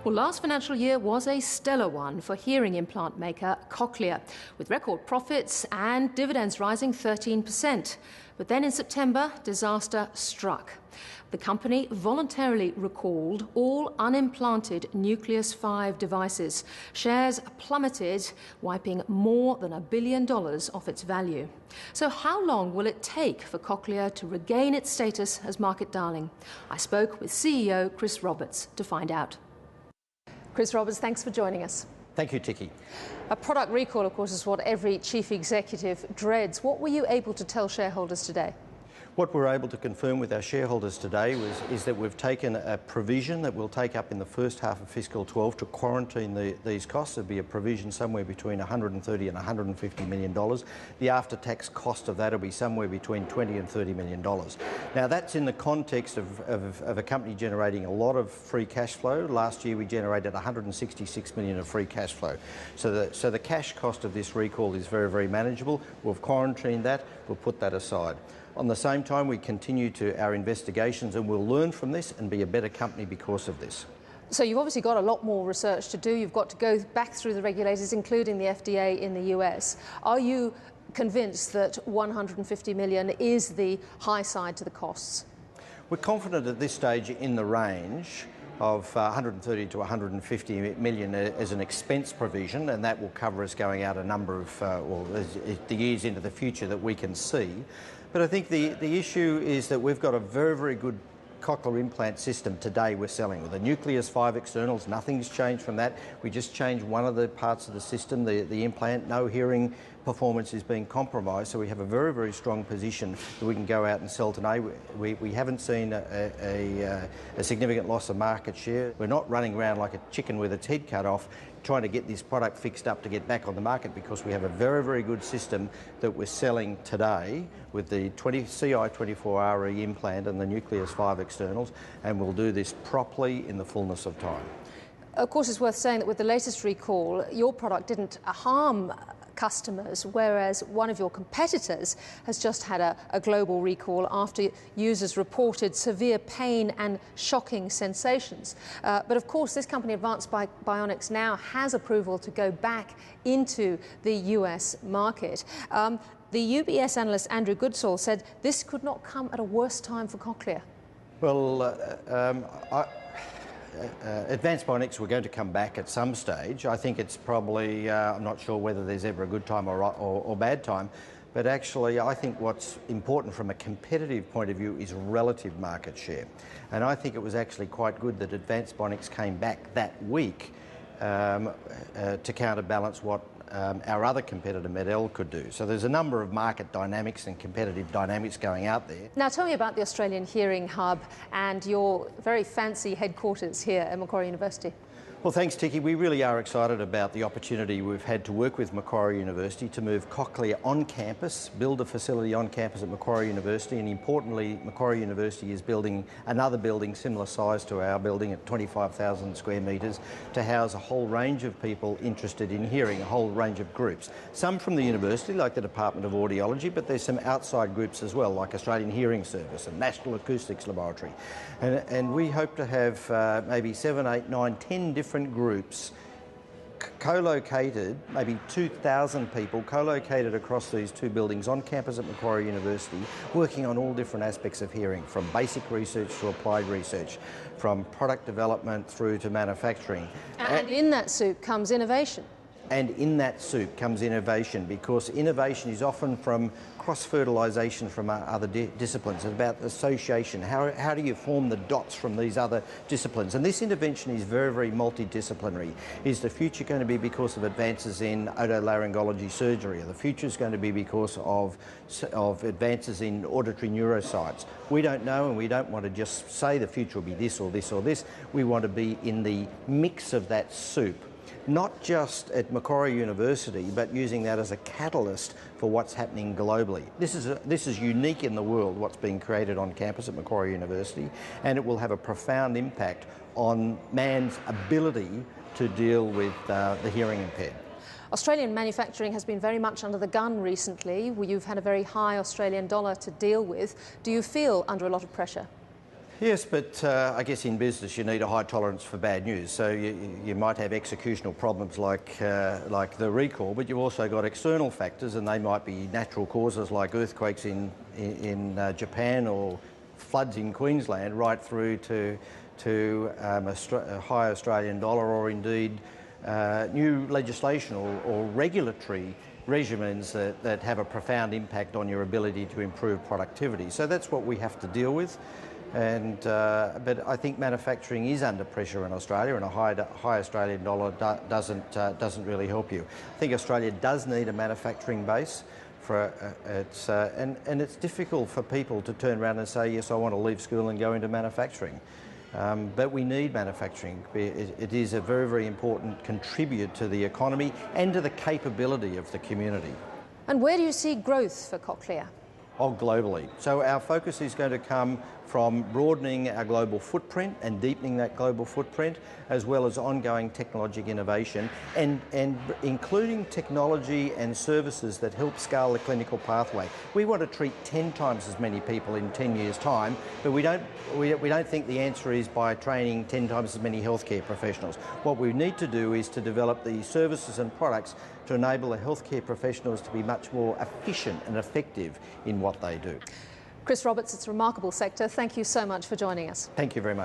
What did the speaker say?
Well, last financial year was a stellar one for hearing implant maker Cochlear, with record profits and dividends rising 13%. But then in September, disaster struck. The company voluntarily recalled all unimplanted Nucleus 5 devices. Shares plummeted, wiping more than $1 billion off its value. So how long will it take for Cochlear to regain its status as market darling? I spoke with CEO Chris Roberts to find out. Chris Roberts, thanks for joining us. Thank you, Tiki. A product recall, of course, is what every chief executive dreads. What were you able to tell shareholders today? What we're able to confirm with our shareholders today is that we've taken a provision that we'll take up in the first half of fiscal 12 to quarantine these costs. There'll be a provision somewhere between $130 and $150 million. The after-tax cost of that will be somewhere between $20 and $30 million. Now, that's in the context of a company generating a lot of free cash flow. Last year, we generated $166 million of free cash flow. So the cash cost of this recall is very, very manageable. We've quarantined that. We'll put that aside. On the same time, we continue our investigations, and we'll learn from this and be a better company because of this. So you've obviously got a lot more research to do. You've got to go back through the regulators, including the FDA in the US. Are you convinced that $150 million is the high side to the costs? We're confident at this stage in the range of 130 to 150 million as an expense provision, and that will cover us going out a number of the years into the future that we can see. But I think the issue is that we've got a very, very good cochlear implant system today we're selling with the Nucleus 5 externals. Nothing's changed from that. We just changed one of the parts of the system, the implant. No hearing performance is being compromised, so we have a very, very strong position that we can go out and sell today. We haven't seen a significant loss of market share. We're not running around like a chicken with its head cut off trying to get this product fixed up to get back on the market, because we have a very, very good system that we're selling today with the CI24RE implant and the Nucleus 5 externals, and we'll do this properly in the fullness of time. Of course, it's worth saying that with the latest recall, your product didn't harm customers, whereas one of your competitors has just had a global recall after users reported severe pain and shocking sensations. But of course, this company, Advanced Bionics, now has approval to go back into the US market. The UBS analyst Andrew Goodsall said this could not come at a worse time for Cochlear. Well, Advanced Bionics were going to come back at some stage. I think it's probably, I'm not sure whether there's ever a good time or bad time, but actually I think what's important from a competitive point of view is relative market share. And I think it was actually quite good that Advanced Bionics came back that week to counterbalance what our other competitor, Med-El, could do. So there's a number of market dynamics and competitive dynamics going out there. Now tell me about the Australian Hearing Hub and your very fancy headquarters here at Macquarie University. Well, thanks, Tiki. We really are excited about the opportunity we've had to work with Macquarie University to move Cochlear on campus, build a facility on campus at Macquarie University, and importantly, Macquarie University is building another building similar size to our building at 25,000 square metres to house a whole range of people interested in hearing, a whole range of groups. Some from the university, like the Department of Audiology, but there's some outside groups as well, like Australian Hearing Service and National Acoustics Laboratory. And we hope to have maybe 7, 8, 9, 10 different groups co-located, maybe 2,000 people co-located across these two buildings on campus at Macquarie University, working on all different aspects of hearing, from basic research to applied research, from product development through to manufacturing. And in that soup comes innovation. And in that soup comes innovation, because innovation is often from cross-fertilisation from other disciplines. It's about association. How do you form the dots from these other disciplines? And this intervention is very, very multidisciplinary. Is the future going to be because of advances in otolaryngology surgery? Or the future is going to be because of advances in auditory neuroscience? We don't know, and we don't want to just say the future will be this or this or this. We want to be in the mix of that soup, not just at Macquarie University, but using that as a catalyst for what's happening globally. This is unique in the world, what's being created on campus at Macquarie University, and it will have a profound impact on man's ability to deal with the hearing impaired. Australian manufacturing has been very much under the gun recently. You've had a very high Australian dollar to deal with. Do you feel under a lot of pressure? Yes, but I guess in business you need a high tolerance for bad news. So you might have executional problems like the recall, but you've also got external factors, and they might be natural causes like earthquakes in Japan or floods in Queensland, right through to a high Australian dollar, or indeed new legislation or regulatory regimens that have a profound impact on your ability to improve productivity. So that's what we have to deal with. But I think manufacturing is under pressure in Australia, and a high Australian dollar doesn't really help you. I think Australia does need a manufacturing base. And it's difficult for people to turn around and say, yes, I want to leave school and go into manufacturing. But we need manufacturing. It is a very, very important contributor to the economy and to the capability of the community. And where do you see growth for Cochlear? Globally. So our focus is going to come from broadening our global footprint and deepening that global footprint, as well as ongoing technological innovation and including technology and services that help scale the clinical pathway. We want to treat 10 times as many people in 10 years' time, but we don't think the answer is by training 10 times as many healthcare professionals. What we need to do is to develop the services and products to enable the healthcare professionals to be much more efficient and effective in what they do. Chris Roberts, it's a remarkable sector. Thank you so much for joining us. Thank you very much.